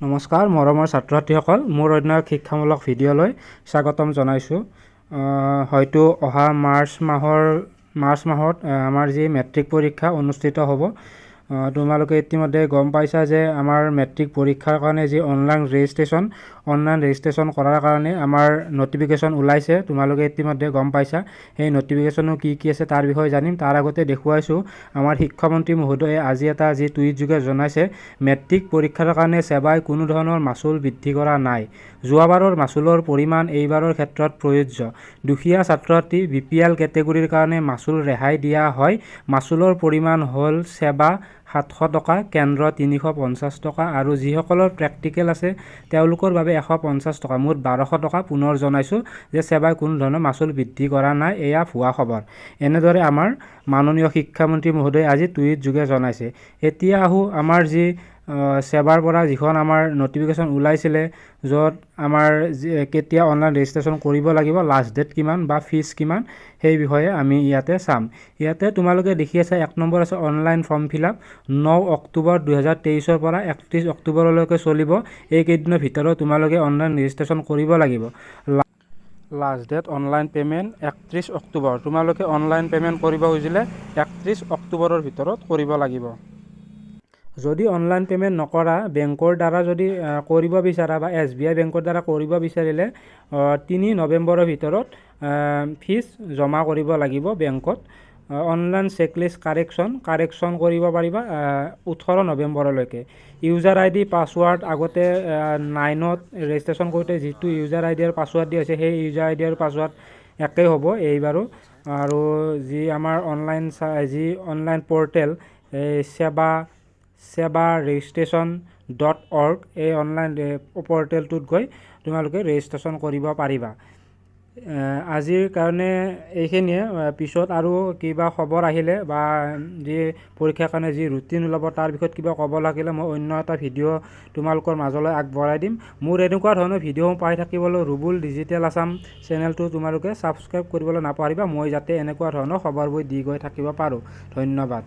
নমস্কাৰ মৰমৰ ছাত্ৰ ছাত্ৰীসকল, মোৰ অন্য শিক্ষামূলক ভিডিঅ'লৈ স্বাগতম জনাইছোঁ। হয়তো অহা মাৰ্চ মাহত আমাৰ যি মেট্ৰিক পৰীক্ষা অনুষ্ঠিত হ'ব। তোমালোকে ইতিমধ্যে গম পাইছা যে আমাৰ মেট্ৰিক পৰীক্ষাৰ কাৰণে যি অনলাইন ৰেজিষ্ট্ৰেশ্যন কৰাৰ কাৰণে আমাৰ নটিফিকেশ্যন ওলাইছে। তোমালোকে ইতিমধ্যে গম পাইছা। সেই নটিফিকেশ্যনো কি আছে তাৰ বিষয়ে জানিম। তাৰ আগতে দেখুৱাইছোঁ আমাৰ শিক্ষামন্ত্ৰী মহোদয়ে আজি এটা যি টুইট যোগে জনাইছে, মেট্ৰিক পৰীক্ষাৰ কাৰণে সেৱাই কোনো ধৰণৰ মাচুল বৃদ্ধি কৰা নাই। যোৱাবাৰৰ মাচুলৰ পৰিমাণ এইবাৰৰ ক্ষেত্ৰত প্ৰযোজ্য। দুখীয়া ছাত্ৰ ছাত্ৰী BPL কেটেগৰীৰ কাৰণে মাচুল ৰেহাই দিয়া হয়। মাচুলৰ পৰিমাণ হ'ল সেৱা 700 টকা, কেন্দ্ৰ 350 টকা আৰু যিসকলৰ প্ৰেক্টিকেল আছে তেওঁলোকৰ বাবে 150 টকা, মুঠ 1200 টকা। পুনৰ জনাইছোঁ যে সেৱাই কোনো ধৰণৰ মাচুল বৃদ্ধি কৰা নাই, এয়া ভুৱা খবৰ। এনেদৰে আমাৰ মাননীয় শিক্ষামন্ত্ৰী মহোদয়ে আজি টুইট যোগে জনাইছে। এতিয়া আহোঁ আমাৰ যি সেৱাৰ পৰা যিখন আমাৰ নটিফিকেশ্যন ওলাইছিলে, য'ত আমাৰ কেতিয়া অনলাইন ৰেজিষ্ট্ৰেশ্যন কৰিব লাগিব, লাষ্ট ডেট কিমান বা ফিজ কিমান, সেই বিষয়ে আমি ইয়াতে চাম। ইয়াতে তোমালোকে দেখি আছা 1 নম্বৰ আছে online form fill up. 9 October 2023 পৰা 31 অক্টোবৰলৈকে চলিব। এইকেইদিনৰ ভিতৰত তোমালোকে অনলাইন ৰেজিষ্ট্ৰেশ্যন কৰিব লাগিব। Last date online payment 31 October. তোমালোকে অনলাইন পে'মেণ্ট কৰিব খুজিলে 31 অক্টোবৰৰ ভিতৰত কৰিব লাগিব। যদি অনলাইন পে'মেণ্ট নকৰা, বেংকৰ দ্বাৰা যদি কৰিব বিচাৰা বা SBI বেংকৰ দ্বাৰা কৰিব বিচাৰিলে 3 নৱেম্বৰৰ ভিতৰত ফিজ জমা কৰিব লাগিব বেংকত। অনলাইন চেকলিষ্ট কাৰেকশ্যন কৰিব পাৰিবা 18 নৱেম্বৰলৈকে। ইউজাৰ ID পাছৱাৰ্ড আগতে 9ত ৰেজিষ্ট্ৰেশ্যন কৰোঁতে যিটো ইউজাৰ ID আৰু পাছৱাৰ্ড দিয়া হৈছে, সেই ইউজাৰ ID আৰু পাছৱাৰ্ড একেই হ'ব এইবাৰো। আৰু যি আমাৰ অনলাইন পৰ্টেল seva-registration.org, এই অনলাইন পৰ্টেলটোত গৈ তোমালোকে ৰেজিষ্ট্ৰেশ্যন কৰিব পাৰিবা। আজিৰ কাৰণে এইখিনিয়ে। পিছত আৰু কিবা খবৰ আহিলে বা যি পৰীক্ষাৰ কাৰণে যি ৰুটিন ওলাব তাৰ বিষয়ত কিবা ক'ব লাগিলে মই অন্য এটা ভিডিঅ' তোমালোকৰ মাজলৈ আগবঢ়াই দিম। মোৰ এনেকুৱা ধৰণৰ ভিডিঅ' পাই থাকিবলৈ ৰুবুল ডিজিটেল আছাম চেনেলটো তোমালোকে ছাবস্ক্ৰাইব কৰিবলৈ নাপাহৰিবা, মই যাতে এনেকুৱা ধৰণৰ খবৰবোৰ দি গৈ থাকিব পাৰোঁ। ধন্যবাদ।